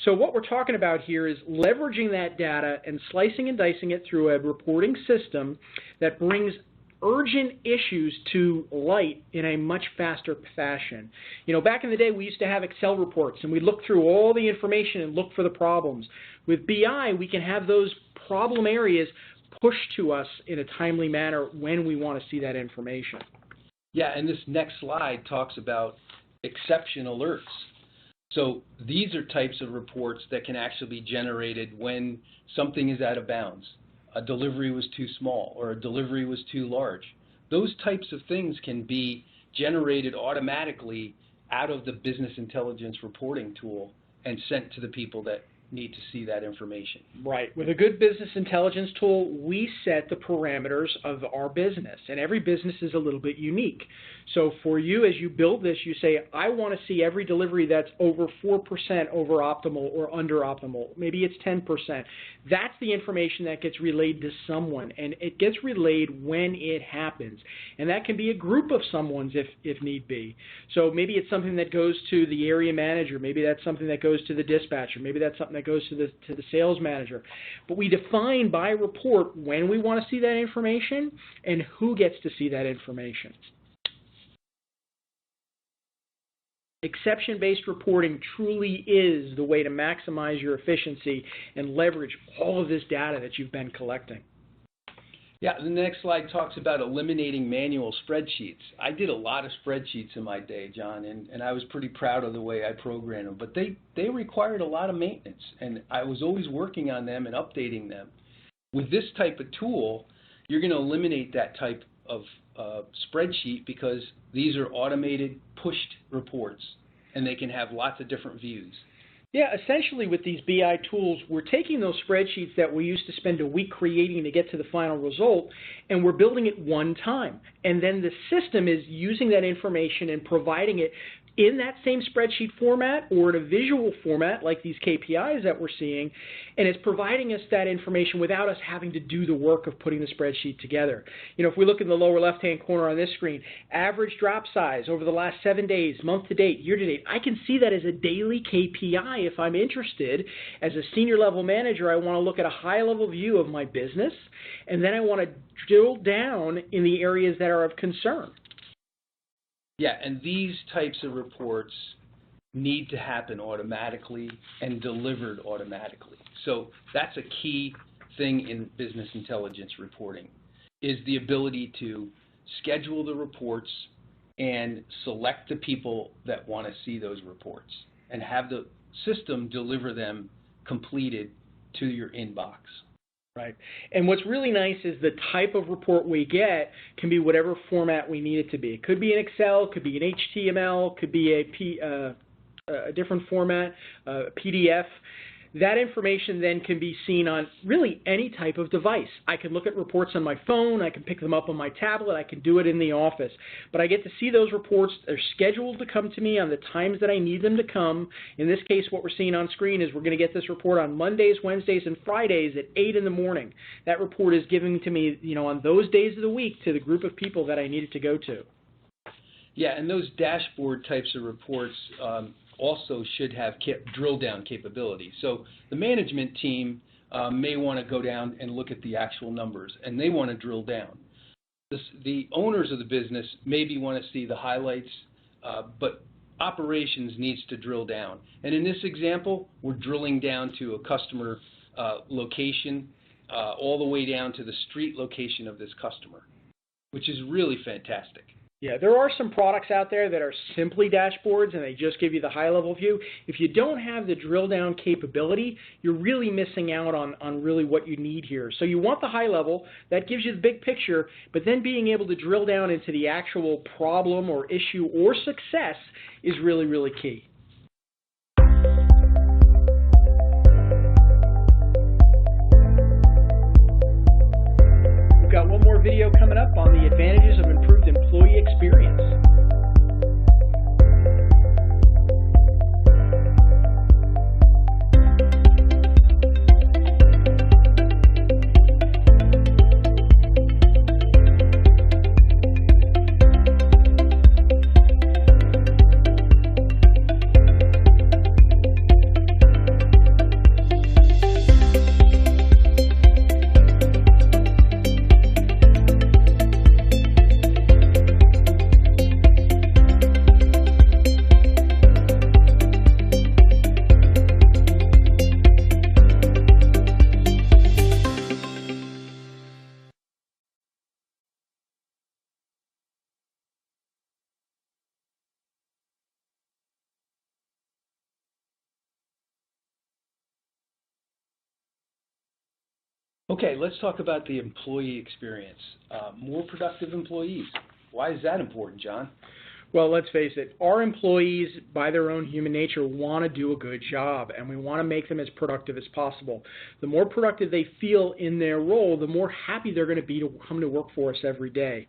[SPEAKER 2] So what we're talking about here is leveraging that data and slicing and dicing it through a reporting system that brings urgent issues to light in a much faster fashion. Back in the day, we used to have Excel reports, and we'd look through all the information and look for the problems. With BI, we can have those problem areas pushed to us in a timely manner when we want to see that information.
[SPEAKER 3] Yeah, and this next slide talks about exception alerts. So these are types of reports that can actually be generated when something is out of bounds. A delivery was too small or a delivery was too large. Those types of things can be generated automatically out of the business intelligence reporting tool and sent to the people that need to see that information.
[SPEAKER 2] Right. With a good business intelligence tool, we set the parameters of our business, and every business is a little bit unique. So for you, as you build this, you say, I want to see every delivery that's over 4% over optimal or under optimal. Maybe it's 10%. That's the information that gets relayed to someone, and it gets relayed when it happens. And that can be a group of someone's if need be. So maybe it's something that goes to the area manager. Maybe that's something that goes to the dispatcher. Maybe that's something that goes to the sales manager. But we define by report when we want to see that information and who gets to see that information. Exception-based reporting truly is the way to maximize your efficiency and leverage all of this data that you've been collecting.
[SPEAKER 3] Yeah, the next slide talks about eliminating manual spreadsheets. I did a lot of spreadsheets in my day, John, and I was pretty proud of the way I programmed them, but they required a lot of maintenance, and I was always working on them and updating them. With this type of tool, you're going to eliminate that type spreadsheet because these are automated pushed reports and they can have lots of different views.
[SPEAKER 2] Yeah, essentially with these BI tools, we're taking those spreadsheets that we used to spend a week creating to get to the final result, and we're building it one time. And then the system is using that information and providing it in that same spreadsheet format or in a visual format like these KPIs that we're seeing, and it's providing us that information without us having to do the work of putting the spreadsheet together. You know, if we look in the lower left-hand corner on this screen, average drop size over the last 7 days, month to date, year to date, I can see that as a daily KPI if I'm interested. As a senior level manager, I want to look at a high-level view of my business, and then I want to drill down in the areas that are of concern.
[SPEAKER 3] Yeah, and these types of reports need to happen automatically and delivered automatically. So that's a key thing in business intelligence reporting, is the ability to schedule the reports and select the people that want to see those reports and have the system deliver them completed to your inbox.
[SPEAKER 2] Right. And what's really nice is the type of report we get can be whatever format we need it to be. It could be an Excel, could be an HTML, could be a different format, PDF. That information then can be seen on really any type of device. I can look at reports on my phone, I can pick them up on my tablet, I can do it in the office. But I get to see those reports. They're scheduled to come to me on the times that I need them to come. In this case, what we're seeing on screen is we're going to get this report on Mondays, Wednesdays, and Fridays at 8 in the morning. That report is given to me, you know, on those days of the week to the group of people that I need it to go to.
[SPEAKER 3] Yeah, and those dashboard types of reports also should have drill down capability. So the management team may want to go down and look at the actual numbers, and they want to drill down. The owners of the business maybe want to see the highlights, but operations needs to drill down. And in this example, we're drilling down to a customer location, all the way down to the street location of this customer, which is really fantastic.
[SPEAKER 2] Yeah, there are some products out there that are simply dashboards and they just give you the high-level view. If you don't have the drill-down capability, you're really missing out on really what you need here. So you want the high level, that gives you the big picture, but then being able to drill down into the actual problem or issue or success is really, really key. We've got one more video coming up on the advantages of improved employee experience.
[SPEAKER 3] Okay, let's talk about the employee experience. More productive employees. Why is that important, John?
[SPEAKER 2] Well, let's face it, our employees, by their own human nature, want to do a good job, and we want to make them as productive as possible. The more productive they feel in their role, the more happy they're going to be to come to work for us every day.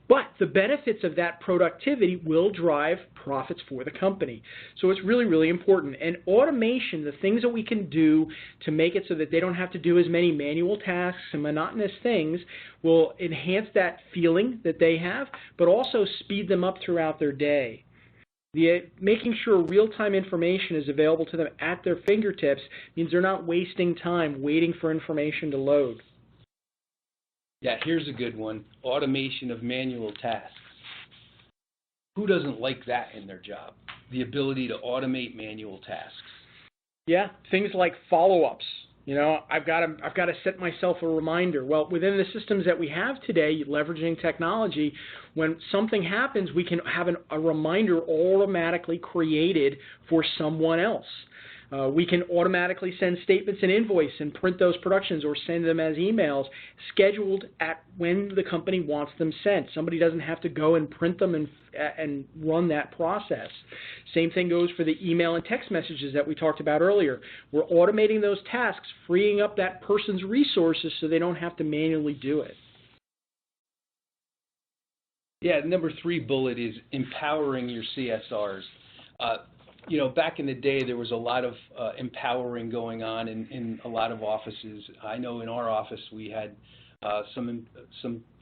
[SPEAKER 2] But the benefits of that productivity will drive profits for the company. So it's really, really important. And automation, the things that we can do to make it so that they don't have to do as many manual tasks and monotonous things, will enhance that feeling that they have, but also speed them up throughout their day. Making sure real-time information is available to them at their fingertips means they're not wasting time waiting for information to load.
[SPEAKER 3] Yeah, here's a good one. Automation of manual tasks. Who doesn't like that in their job? The ability to automate manual tasks.
[SPEAKER 2] Yeah, things like follow-ups. You know, I've got to set myself a reminder. Well, within the systems that we have today, leveraging technology, when something happens, we can have a reminder automatically created for someone else. We can automatically send statements and invoice and print those productions or send them as emails scheduled at when the company wants them sent. Somebody doesn't have to go and print them and run that process. Same thing goes for the email and text messages that we talked about earlier. We're automating those tasks, freeing up that person's resources so they don't have to manually do it.
[SPEAKER 3] Yeah, number 3 bullet is empowering your CSRs. You know, back in the day, there was a lot of empowering going on in a lot of offices. I know in our office we had some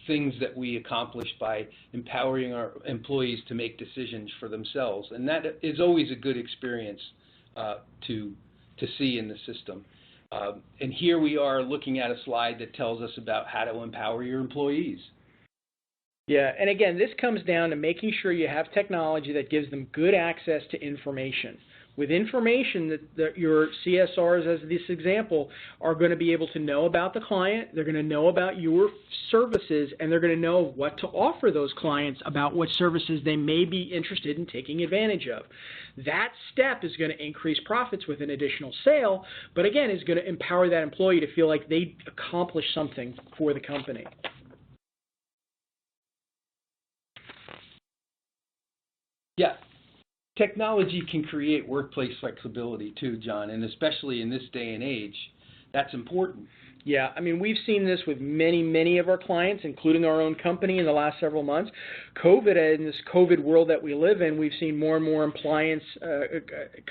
[SPEAKER 3] things that we accomplished by empowering our employees to make decisions for themselves, and that is always a good experience to see in the system. And here we are looking at a slide that tells us about how to empower your employees.
[SPEAKER 2] Yeah, and again, this comes down to making sure you have technology that gives them good access to information. With information that your CSRs, as this example, are going to be able to know about the client, they're going to know about your services, and they're going to know what to offer those clients about what services they may be interested in taking advantage of. That step is going to increase profits with an additional sale, but again, is going to empower that employee to feel like they accomplished something for the company.
[SPEAKER 3] Yeah, technology can create workplace flexibility too, John, and especially in this day and age, that's important.
[SPEAKER 2] Yeah, I mean, we've seen this with many of our clients, including our own company in the last several months. In this COVID world that we live in, we've seen more and more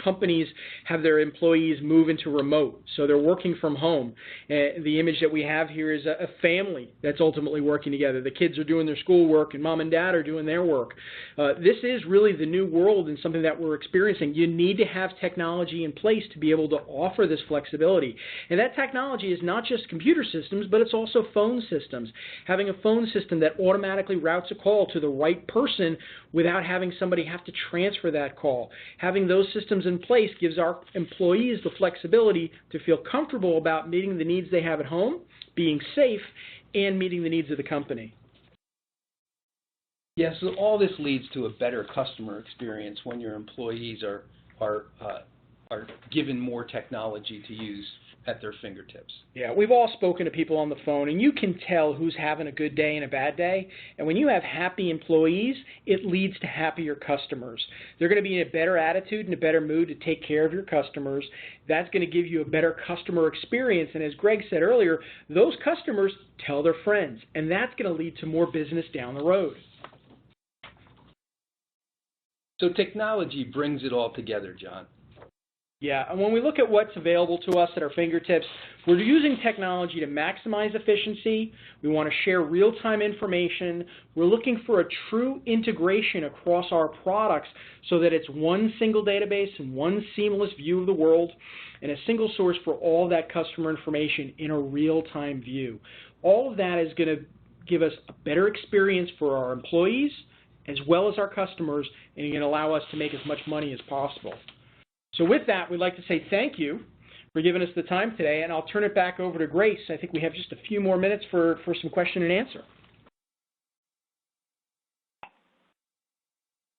[SPEAKER 2] companies have their employees move into remote, so they're working from home. The image that we have here is a family that's ultimately working together. The kids are doing their schoolwork and mom and dad are doing their work. This is really the new world and something that we're experiencing. You need to have technology in place to be able to offer this flexibility. And that technology is not just computer systems, but it's also phone systems. Having a phone system that automatically routes a call to the right person without having somebody have to transfer that call. Having those systems in place gives our employees the flexibility to feel comfortable about meeting the needs they have at home, being safe, and meeting the needs of the company.
[SPEAKER 3] Yeah, so all this leads to a better customer experience when your employees are given more technology to use at their fingertips.
[SPEAKER 2] Yeah, we've all spoken to people on the phone, and you can tell who's having a good day and a bad day. And when you have happy employees, it leads to happier customers. They're going to be in a better attitude and a better mood to take care of your customers. That's going to give you a better customer experience. And as Greg said earlier, those customers tell their friends, and that's going to lead to more business down the road.
[SPEAKER 3] So technology brings it all together, John.
[SPEAKER 2] Yeah, and when we look at what's available to us at our fingertips, we're using technology to maximize efficiency. We want to share real-time information. We're looking for a true integration across our products so that it's one single database and one seamless view of the world and a single source for all that customer information in a real-time view. All of that is going to give us a better experience for our employees as well as our customers, and going to allow us to make as much money as possible. So with that, we'd like to say thank you for giving us the time today, and I'll turn it back over to Grace. I think we have just a few more minutes for some question and answer.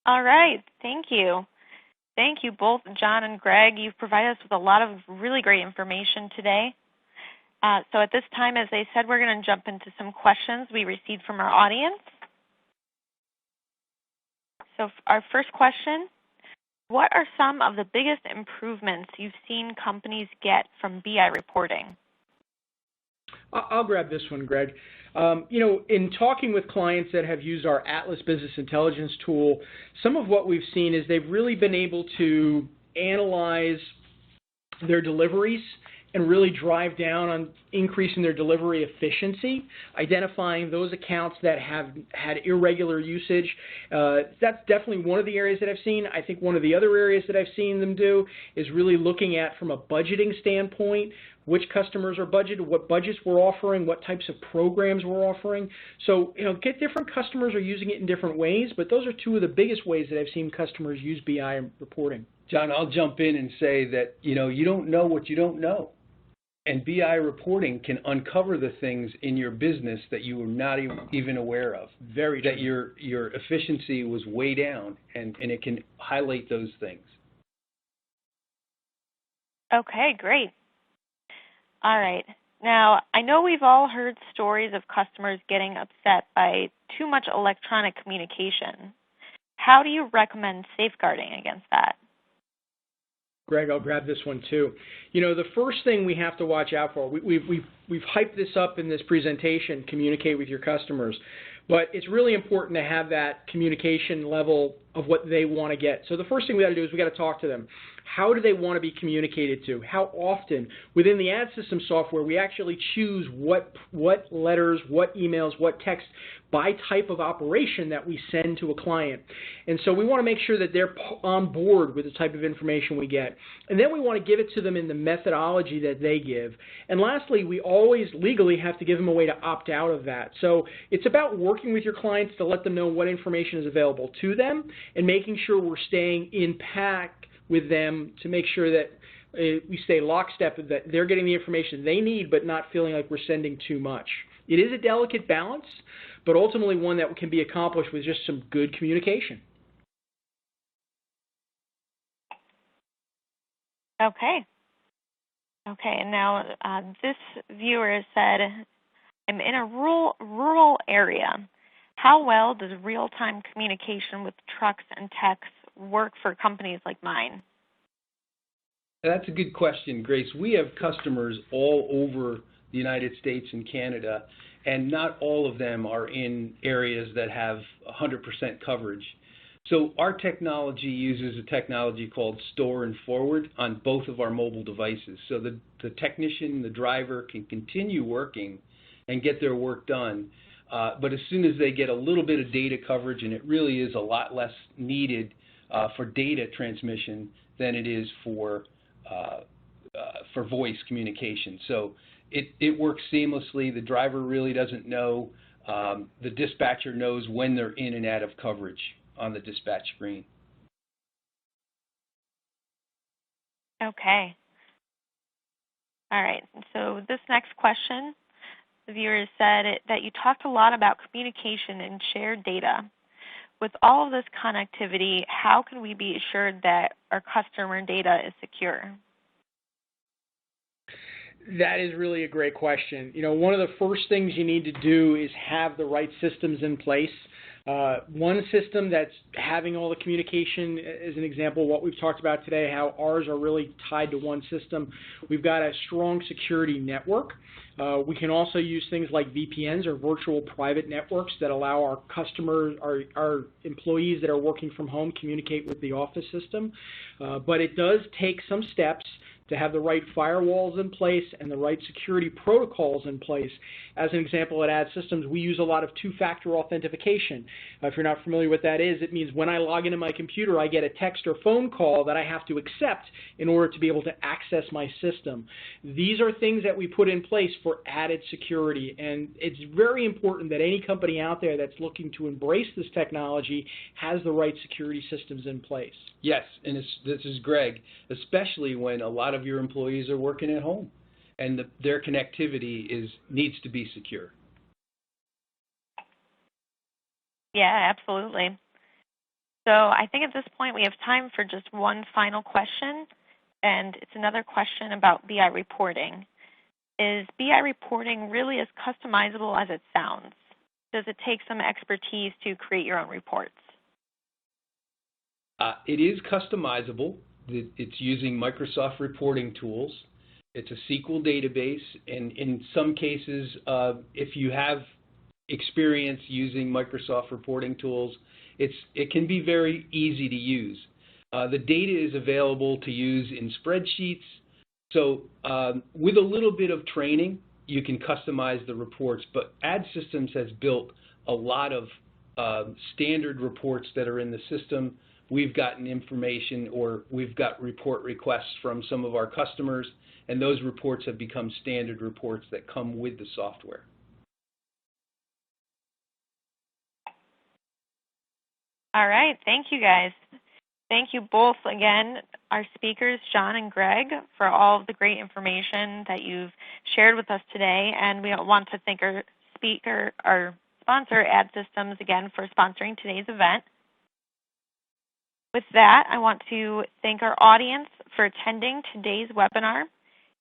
[SPEAKER 1] All right, thank you. Thank you both, John and Greg. You've provided us with a lot of really great information today. So at this time, as they said, we're going to jump into some questions we received from our audience. So our first question, what are some of the biggest improvements you've seen companies get from BI reporting?
[SPEAKER 2] I'll grab this one, Greg. In talking with clients that have used our Atlas Business Intelligence tool, some of what we've seen is they've really been able to analyze their deliveries and really drive down on increasing their delivery efficiency, identifying those accounts that have had irregular usage. That's definitely one of the areas that I've seen. I think one of the other areas that I've seen them do is really looking at, from a budgeting standpoint, which customers are budgeted, what budgets we're offering, what types of programs we're offering. So, get different customers are using it in different ways, but those are two of the biggest ways that I've seen customers use BI reporting.
[SPEAKER 3] John, I'll jump in and say that, you don't know what you don't know. And BI reporting can uncover the things in your business that you were not even aware of.
[SPEAKER 2] Very true.
[SPEAKER 3] That your efficiency was way down, and it can highlight those things.
[SPEAKER 1] Okay, great. All right. Now, I know we've all heard stories of customers getting upset by too much electronic communication. How do you recommend safeguarding against that?
[SPEAKER 2] Greg, I'll grab this one too. You know, the first thing we have to watch out for, we've hyped this up in this presentation, communicate with your customers, but it's really important to have that communication level of what they want to get. So the first thing we got to do is we got to talk to them. How do they want to be communicated to? How often? Within the ad system software, we actually choose what letters, what emails, what text by type of operation that we send to a client. And so we want to make sure that they're on board with the type of information we get. And then we want to give it to them in the methodology that they give. And lastly, we always legally have to give them a way to opt out of that. So it's about working with your clients to let them know what information is available to them and making sure we're staying in pack with them to make sure that we stay lockstep, that they're getting the information they need but not feeling like we're sending too much. It is a delicate balance, but ultimately one that can be accomplished with just some good communication.
[SPEAKER 1] Okay. Okay, and now this viewer said, I'm in a rural area. How well does real-time communication with trucks and techs work for companies like mine?
[SPEAKER 3] That's a good question, Grace. We have customers all over the United States and Canada, and not all of them are in areas that have 100% coverage. So our technology uses a technology called store and forward on both of our mobile devices. So the technician, the driver can continue working and get their work done. But as soon as they get a little bit of data coverage, and it really is a lot less needed for data transmission than it is for voice communication. So it works seamlessly. The driver really doesn't know. The dispatcher knows when they're in and out of coverage on the dispatch screen.
[SPEAKER 1] Okay. All right. So this next question, the viewer said that you talked a lot about communication and shared data. With all of this connectivity, how can we be assured that our customer data is secure?
[SPEAKER 2] That is really a great question. You know, one of the first things you need to do is have the right systems in place. One system that's having all the communication is an example of what we've talked about today, how ours are really tied to one system. We've got a strong security network. We can also use things like VPNs or virtual private networks that allow our customers, our employees that are working from home communicate with the office system. But it does take some steps to have the right firewalls in place and the right security protocols in place. As an example, at Ad Systems, we use a lot of two-factor authentication. If you're not familiar with what that is, it means when I log into my computer, I get a text or phone call that I have to accept in order to be able to access my system. These are things that we put in place for added security, and it's very important that any company out there that's looking to embrace this technology has the right security systems in place.
[SPEAKER 3] Yes, and this is Greg, especially when a lot of your employees are working at home and their connectivity needs to be secure.
[SPEAKER 1] Yeah, absolutely. So I think at this point we have time for just one final question, and it's another question about BI reporting. Is BI reporting really as customizable as it sounds? Does it take some expertise to create your own reports?
[SPEAKER 3] It is customizable. It's using Microsoft reporting tools. It's a SQL database, and in some cases, if you have experience using Microsoft reporting tools, it can be very easy to use. The data is available to use in spreadsheets, so with a little bit of training, you can customize the reports, but Ad Systems has built a lot of standard reports that are in the system. We've gotten information, or we've got report requests from some of our customers, and those reports have become standard reports that come with the software.
[SPEAKER 1] All right, thank you guys. Thank you both again, our speakers, John and Greg, for all of the great information that you've shared with us today, and we want to thank our sponsor, Ad Systems, again for sponsoring today's event. With that, I want to thank our audience for attending today's webinar,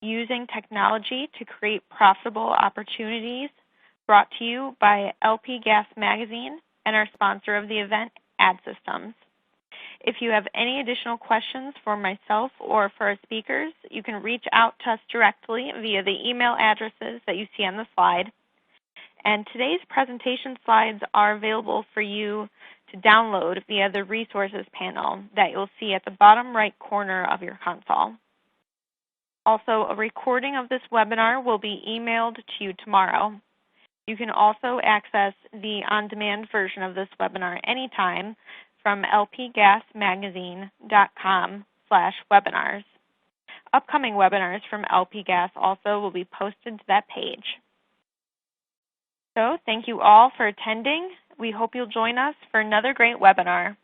[SPEAKER 1] Using Technology to Create Profitable Opportunities, brought to you by LP Gas Magazine and our sponsor of the event, Ad Systems. If you have any additional questions for myself or for our speakers, you can reach out to us directly via the email addresses that you see on the slide. And today's presentation slides are available for you to download via the resources panel that you'll see at the bottom right corner of your console. Also, a recording of this webinar will be emailed to you tomorrow. You can also access the on-demand version of this webinar anytime from lpgasmagazine.com/webinars. Upcoming webinars from LP Gas also will be posted to that page. So thank you all for attending. We hope you'll join us for another great webinar.